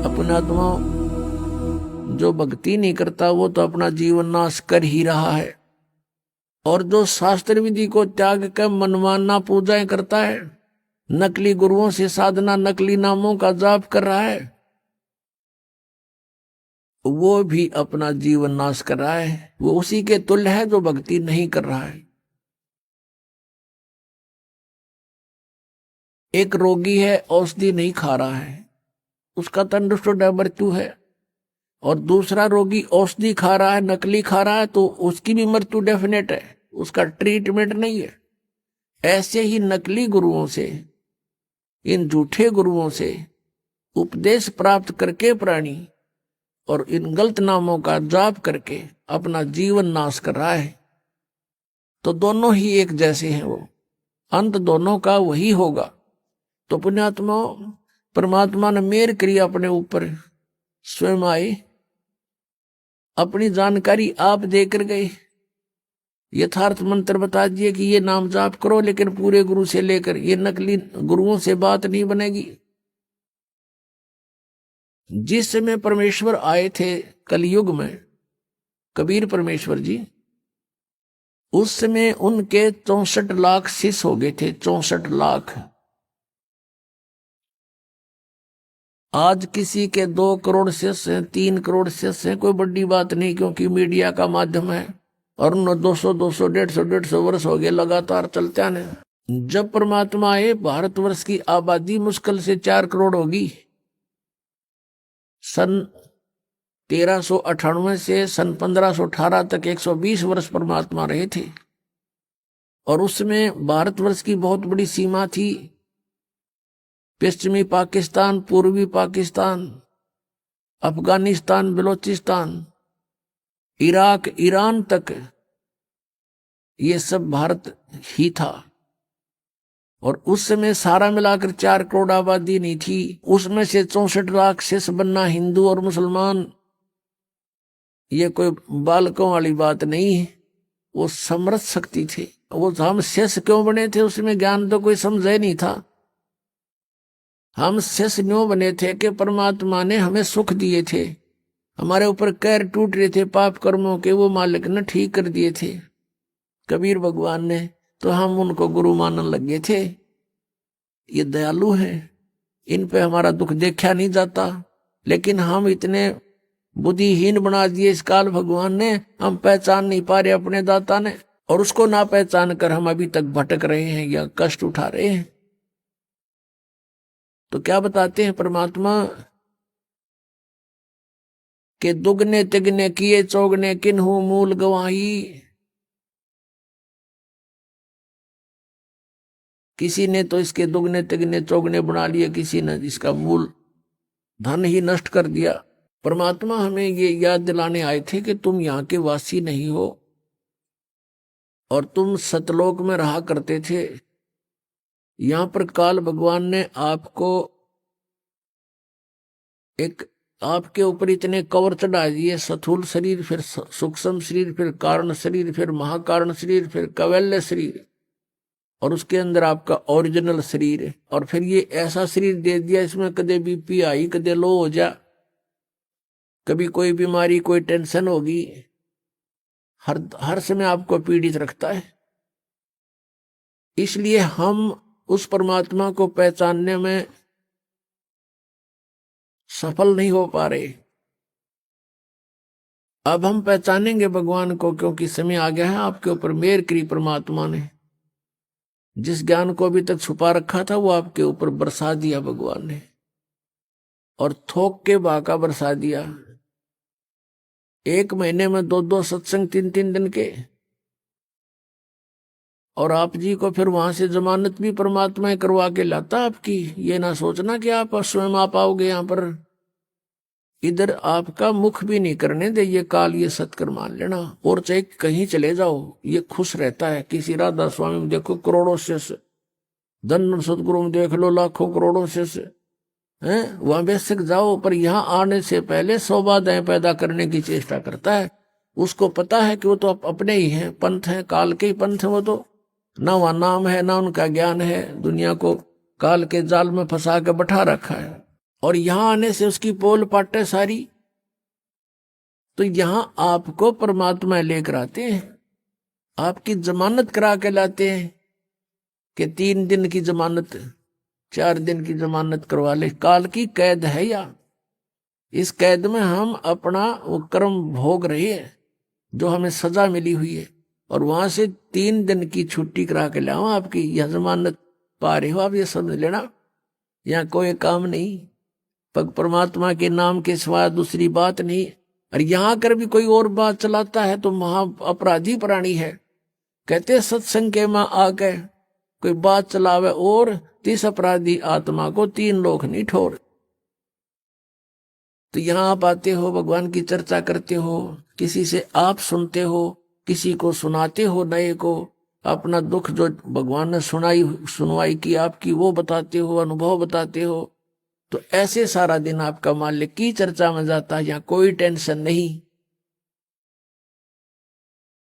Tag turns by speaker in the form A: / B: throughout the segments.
A: अपना आत्मा जो भक्ति नहीं करता वो तो अपना जीवन नाश कर ही रहा है, और जो शास्त्र विधि को त्याग कर मनमाना पूजाएं करता है, नकली गुरुओं से साधना, नकली नामों का जाप कर रहा है, वो भी अपना जीवन नाश कर रहा है। वो उसी के तुल्य है जो भक्ति नहीं कर रहा है। एक रोगी है, औषधि नहीं खा रहा है, उसका तंदुरुस्त मृत्यु है, और दूसरा रोगी औषधि खा रहा है, नकली खा रहा है, तो उसकी भी मृत्यु डेफिनेट है, उसका ट्रीटमेंट नहीं है। ऐसे ही नकली गुरुओं से, इन झूठे गुरुओं से उपदेश प्राप्त करके प्राणी और इन गलत नामों का जाप करके अपना जीवन नाश कर रहा है। तो दोनों ही एक जैसे हैं, वो अंत दोनों का वही होगा। तो पुण्यात्मा, परमात्मा ने मेहर करी अपने ऊपर, स्वयं आए, अपनी जानकारी आप देकर गए, यथार्थ मंत्र बता दिए कि ये नाम जाप करो, लेकिन पूरे गुरु से लेकर, ये नकली गुरुओं से बात नहीं बनेगी। जिस समय परमेश्वर आए थे कलयुग में, कबीर परमेश्वर जी, उस समय उनके 64 लाख शिष्य हो गए थे, 64 लाख। आज किसी के 2 करोड़ शिष्य हैं, 3 करोड़ शिष्य हैं, कोई बड़ी बात नहीं, क्योंकि मीडिया का माध्यम है, और 200 200 150 वर्ष हो गए लगातार चलते आने। जब परमात्मा आए, भारतवर्ष की आबादी मुश्किल से 4 करोड़ होगी। सन 1398 से सन 1518 तक 120 वर्ष परमात्मा रहे थे, और उसमें भारतवर्ष की बहुत बड़ी सीमा थी। पश्चिमी पाकिस्तान, पूर्वी पाकिस्तान, अफगानिस्तान, बलोचिस्तान, इराक, ईरान तक, ये सब भारत ही था। और उस समय सारा मिलाकर 4 करोड़ आबादी नहीं थी। उसमें से 64 लाख शिष्य बनना, हिंदू और मुसलमान, ये कोई बालकों वाली बात नहीं है, वो समर्थ शक्ति थे। वो हम शिष्य क्यों बने थे, उसमें ज्ञान तो कोई समझे नहीं था। हम शिष्य क्यों बने थे कि परमात्मा ने हमें सुख दिए थे, हमारे ऊपर कैर टूट रहे थे पाप कर्मों के, वो मालिक ने ठीक कर दिए थे, कबीर भगवान ने, तो हम उनको गुरु मानने लगे थे। ये दयालु हैं, इन पे हमारा दुख देखा नहीं जाता, लेकिन हम इतने बुद्धिहीन बना दिए इस काल भगवान ने, हम पहचान नहीं पा रहे अपने दाता ने, और उसको ना पहचान कर हम अभी तक भटक रहे हैं या कष्ट उठा रहे हैं। तो क्या बताते हैं परमात्मा के दुगने तिगने किए चौगने किन्हू मूल गवाही। किसी ने तो इसके दुगने तिगने चौगने बना लिए, किसी ने इसका मूल धन ही नष्ट कर दिया। परमात्मा हमें ये याद दिलाने आए थे कि तुम यहाँ के वासी नहीं हो, और तुम सतलोक में रहा करते थे। यहाँ पर काल भगवान ने आपको एक, आपके ऊपर इतने कवर चढ़ा दिए, स्थूल शरीर, फिर सूक्ष्म शरीर, फिर कारण शरीर, फिर महाकारण शरीर, फिर कैवल्य शरीर, और उसके अंदर आपका ओरिजिनल शरीर है। और फिर ये ऐसा शरीर दे दिया, इसमें कदे बीपी आई, कदे लो हो जा, कभी कोई बीमारी, कोई टेंशन होगी, हर समय आपको पीड़ित रखता है। इसलिए हम उस परमात्मा को पहचानने में सफल नहीं हो पा रहे। अब हम पहचानेंगे भगवान को, क्योंकि समय आ गया है। आपके ऊपर मेहर करी परमात्मा ने, जिस ज्ञान को अभी तक छुपा रखा था वो आपके ऊपर बरसा दिया भगवान ने, और थोक के बाका बरसा दिया। 1 महीने में 2-2 सत्संग, 3-3 दिन के, और आप जी को फिर वहां से जमानत भी परमात्मा करवा के लाता आपकी। ये ना सोचना कि आप स्वयं आ पाओगे यहाँ पर, इधर आपका मुख भी नहीं करने दे ये काल, ये सत्कर मान लेना। और चाहे कहीं चले जाओ, ये खुश रहता है। किसी राधा स्वामी में देखो करोड़ों शिष्य, धन सदगुरु में देख लो लाखों करोड़ों शिष्य हैं, वहां बेशक जाओ, पर यहाँ आने से पहले 100 बाधाएं पैदा करने की चेष्टा करता है। उसको पता है कि वो तो अपने ही हैं, पंथ हैं, काल के ही पंथ हैं। वो तो ना वहां नाम है, ना उनका ज्ञान है, दुनिया को काल के जाल में फंसा के बैठा रखा है। और यहां आने से उसकी पोल पाटे सारी। तो यहां आपको परमात्मा लेकर आते हैं, आपकी जमानत करा के लाते हैं कि 3 दिन की जमानत, 4 दिन की जमानत करवा ले। काल की कैद है या इस कैद में हम अपना वो कर्म भोग रहे हैं जो हमें सजा मिली हुई है, और वहां से 3 दिन की छुट्टी करा के लाओ आपकी, यह जमानत पा रहे हो आप, ये समझ लेना। यहाँ कोई काम नहीं, पग परमात्मा के नाम के सिवा दूसरी बात नहीं। और यहां कर भी कोई और बात चलाता है तो महा अपराधी प्राणी है। कहते सत्संग के मां आके कोई बात चलावे और तिस अपराधी आत्मा को 3 लोक नहीं ठोर। तो यहां आप आते हो, भगवान की चर्चा करते हो, किसी से आप सुनते हो, किसी को सुनाते हो, नए को अपना दुख जो भगवान ने सुनवाई की आपकी वो बताते हो, अनुभव बताते हो। तो ऐसे सारा दिन आपका मालिक की चर्चा में जाता है, यहाँ कोई टेंशन नहीं।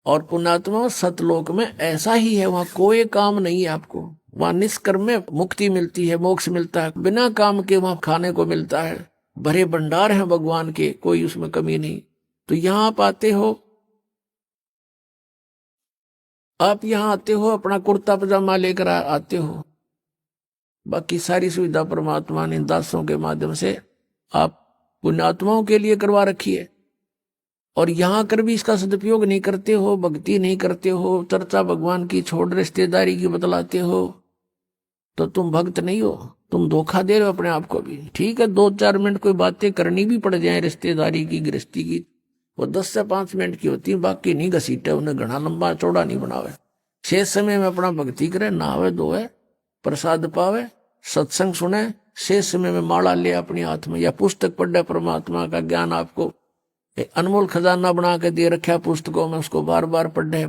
A: और पुण्यात्मा सतलोक में ऐसा ही है, वहां कोई काम नहीं है आपको, वहां निष्कर्म में मुक्ति मिलती है, मोक्ष मिलता है, बिना काम के वहां खाने को मिलता है, भरे भंडार हैं भगवान के, कोई उसमें कमी नहीं। तो यहां आप आते हो, आप यहां आते हो अपना कुर्ता पजामा लेकर आते हो, बाकी सारी सुविधा परमात्मा ने दासों के माध्यम से आप पुण्यात्माओं के लिए करवा रखी है। और यहां कर भी इसका सदुपयोग नहीं करते हो, भक्ति नहीं करते हो, चर्चा भगवान की छोड़ रिश्तेदारी की बतलाते हो, तो तुम भक्त नहीं हो, तुम धोखा दे रहे हो अपने आप को भी। ठीक है 2-4 मिनट कोई बातें करनी भी पड़ जाए रिश्तेदारी की, गृहस्थी की, वो 10 से 5 मिनट की होती है, बाकी नहीं घसीटे, उन्हें घना लंबा चौड़ा नहीं बनावे। शेष समय में अपना भक्ति करे, नहावे धोवे, प्रसाद पावे, सत्संग सुने, शेष समय में माला ले अपनी हाथ में, या पुस्तक पढ़े, परमात्मा का ज्ञान आपको अनमोल खजाना बना के दे रखा पुस्तकों में, उसको बार बार पढ़े।